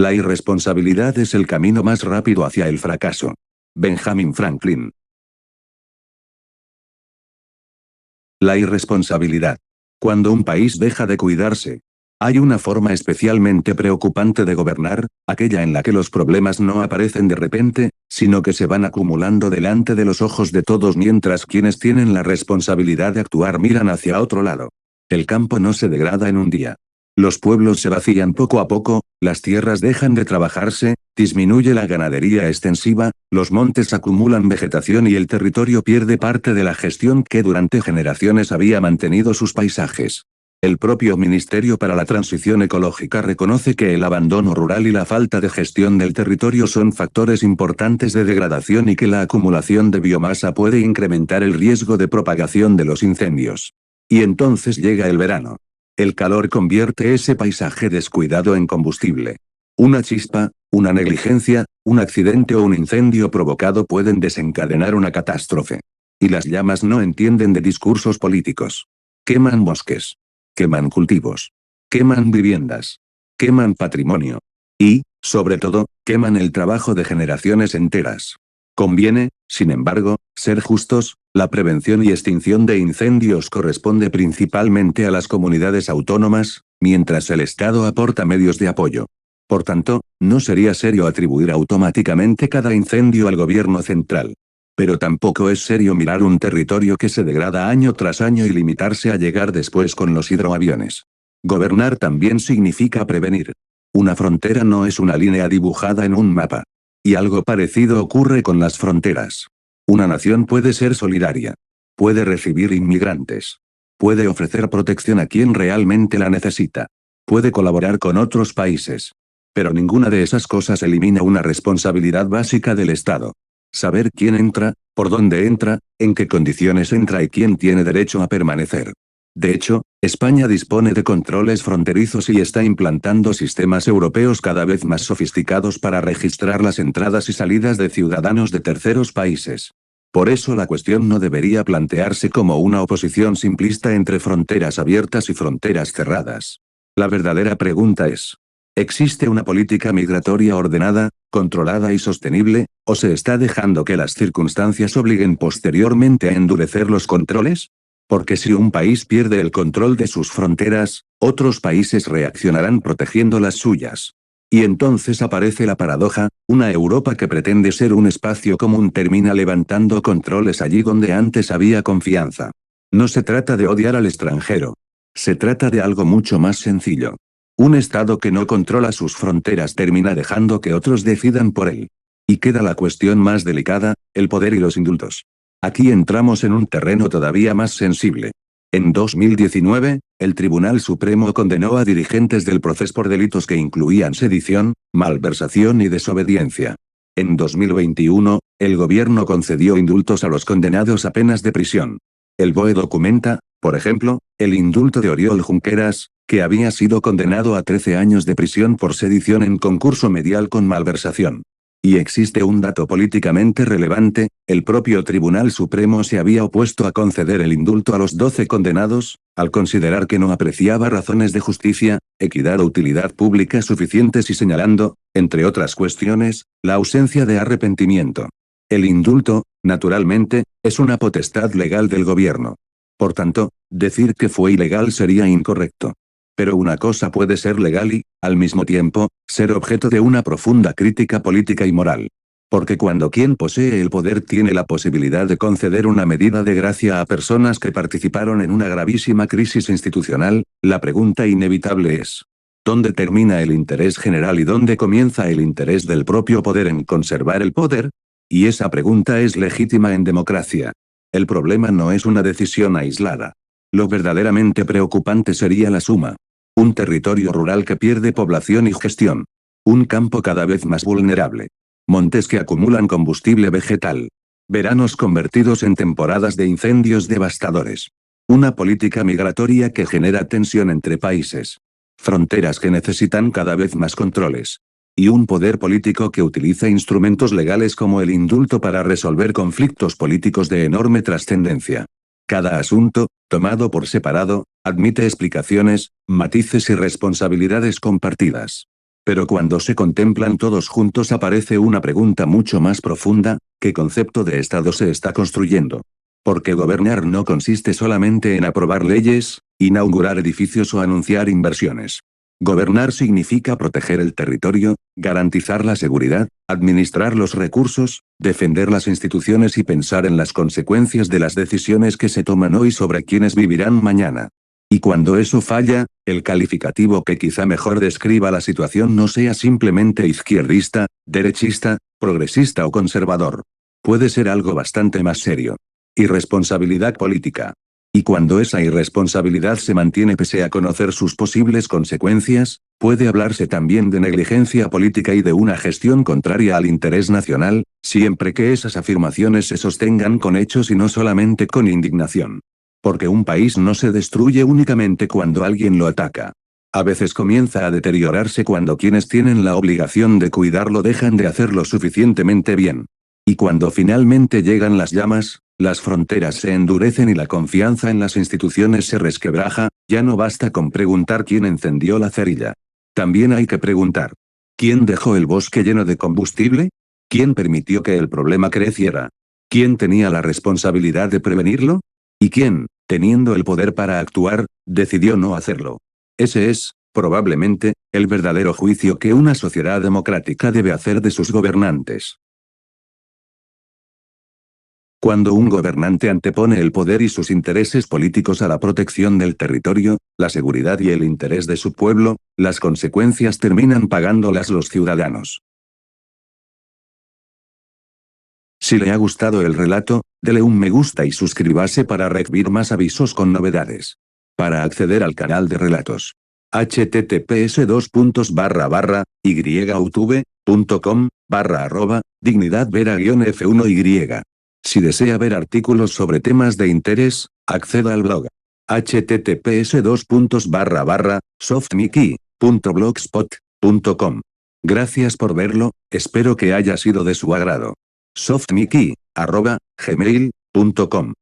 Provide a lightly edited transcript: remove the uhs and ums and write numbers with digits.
La irresponsabilidad es el camino más rápido hacia el fracaso. Benjamin Franklin. La irresponsabilidad. Cuando un país deja de cuidarse. Hay una forma especialmente preocupante de gobernar, aquella en la que los problemas no aparecen de repente, sino que se van acumulando delante de los ojos de todos mientras quienes tienen la responsabilidad de actuar miran hacia otro lado. El campo no se degrada en un día. Los pueblos se vacían poco a poco, las tierras dejan de trabajarse, disminuye la ganadería extensiva, los montes acumulan vegetación y el territorio pierde parte de la gestión que durante generaciones había mantenido sus paisajes. El propio Ministerio para la Transición Ecológica reconoce que el abandono rural y la falta de gestión del territorio son factores importantes de degradación y que la acumulación de biomasa puede incrementar el riesgo de propagación de los incendios. Y entonces llega el verano. El calor convierte ese paisaje descuidado en combustible. Una chispa, una negligencia, un accidente o un incendio provocado pueden desencadenar una catástrofe. Y las llamas no entienden de discursos políticos. Queman bosques. Queman cultivos. Queman viviendas. Queman patrimonio. Y, sobre todo, queman el trabajo de generaciones enteras. Conviene, sin embargo, ser justos, la prevención y extinción de incendios corresponde principalmente a las comunidades autónomas, mientras el Estado aporta medios de apoyo. Por tanto, no sería serio atribuir automáticamente cada incendio al gobierno central. Pero tampoco es serio mirar un territorio que se degrada año tras año y limitarse a llegar después con los hidroaviones. Gobernar también significa prevenir. Una frontera no es una línea dibujada en un mapa. Y algo parecido ocurre con las fronteras. Una nación puede ser solidaria. Puede recibir inmigrantes. Puede ofrecer protección a quien realmente la necesita. Puede colaborar con otros países. Pero ninguna de esas cosas elimina una responsabilidad básica del Estado. Saber quién entra, por dónde entra, en qué condiciones entra y quién tiene derecho a permanecer. De hecho, España dispone de controles fronterizos y está implantando sistemas europeos cada vez más sofisticados para registrar las entradas y salidas de ciudadanos de terceros países. Por eso la cuestión no debería plantearse como una oposición simplista entre fronteras abiertas y fronteras cerradas. La verdadera pregunta es: ¿existe una política migratoria ordenada, controlada y sostenible, o se está dejando que las circunstancias obliguen posteriormente a endurecer los controles? Porque si un país pierde el control de sus fronteras, otros países reaccionarán protegiendo las suyas. Y entonces aparece la paradoja, una Europa que pretende ser un espacio común termina levantando controles allí donde antes había confianza. No se trata de odiar al extranjero. Se trata de algo mucho más sencillo. Un Estado que no controla sus fronteras termina dejando que otros decidan por él. Y queda la cuestión más delicada, el poder y los indultos. Aquí entramos en un terreno todavía más sensible. En 2019, el Tribunal Supremo condenó a dirigentes del proceso por delitos que incluían sedición, malversación y desobediencia. En 2021, el gobierno concedió indultos a los condenados a penas de prisión. El BOE documenta, por ejemplo, el indulto de Oriol Junqueras, que había sido condenado a 13 años de prisión por sedición en concurso medial con malversación. Y existe un dato políticamente relevante, el propio Tribunal Supremo se había opuesto a conceder el indulto a los 12 condenados, al considerar que no apreciaba razones de justicia, equidad o utilidad pública suficientes y señalando, entre otras cuestiones, la ausencia de arrepentimiento. El indulto, naturalmente, es una potestad legal del gobierno. Por tanto, decir que fue ilegal sería incorrecto. Pero una cosa puede ser legal y, al mismo tiempo, ser objeto de una profunda crítica política y moral. Porque cuando quien posee el poder tiene la posibilidad de conceder una medida de gracia a personas que participaron en una gravísima crisis institucional, la pregunta inevitable es: ¿dónde termina el interés general y dónde comienza el interés del propio poder en conservar el poder? Y esa pregunta es legítima en democracia. El problema no es una decisión aislada. Lo verdaderamente preocupante sería la suma. Un territorio rural que pierde población y gestión. Un campo cada vez más vulnerable. Montes que acumulan combustible vegetal. Veranos convertidos en temporadas de incendios devastadores. Una política migratoria que genera tensión entre países. Fronteras que necesitan cada vez más controles. Y un poder político que utiliza instrumentos legales como el indulto para resolver conflictos políticos de enorme trascendencia. Cada asunto, tomado por separado, admite explicaciones, matices y responsabilidades compartidas. Pero cuando se contemplan todos juntos aparece una pregunta mucho más profunda: ¿qué concepto de Estado se está construyendo? Porque gobernar no consiste solamente en aprobar leyes, inaugurar edificios o anunciar inversiones. Gobernar significa proteger el territorio, garantizar la seguridad, administrar los recursos, defender las instituciones y pensar en las consecuencias de las decisiones que se toman hoy sobre quienes vivirán mañana. Y cuando eso falla, el calificativo que quizá mejor describa la situación no sea simplemente izquierdista, derechista, progresista o conservador. Puede ser algo bastante más serio. Irresponsabilidad política. Y cuando esa irresponsabilidad se mantiene pese a conocer sus posibles consecuencias, puede hablarse también de negligencia política y de una gestión contraria al interés nacional, siempre que esas afirmaciones se sostengan con hechos y no solamente con indignación. Porque un país no se destruye únicamente cuando alguien lo ataca. A veces comienza a deteriorarse cuando quienes tienen la obligación de cuidarlo dejan de hacerlo suficientemente bien. Y cuando finalmente llegan las llamas, las fronteras se endurecen y la confianza en las instituciones se resquebraja, ya no basta con preguntar quién encendió la cerilla. También hay que preguntar: ¿quién dejó el bosque lleno de combustible? ¿Quién permitió que el problema creciera? ¿Quién tenía la responsabilidad de prevenirlo? ¿Y quién, teniendo el poder para actuar, decidió no hacerlo? Ese es, probablemente, el verdadero juicio que una sociedad democrática debe hacer de sus gobernantes. Cuando un gobernante antepone el poder y sus intereses políticos a la protección del territorio, la seguridad y el interés de su pueblo, las consecuencias terminan pagándolas los ciudadanos. Si le ha gustado el relato, dele un me gusta y suscríbase para recibir más avisos con novedades. Para acceder al canal de relatos, https://youtube.com/dignidadvera-f1y. Si desea ver artículos sobre temas de interés, acceda al blog https://softmiki.blogspot.com. Gracias por verlo, espero que haya sido de su agrado. softmiki@gmail.com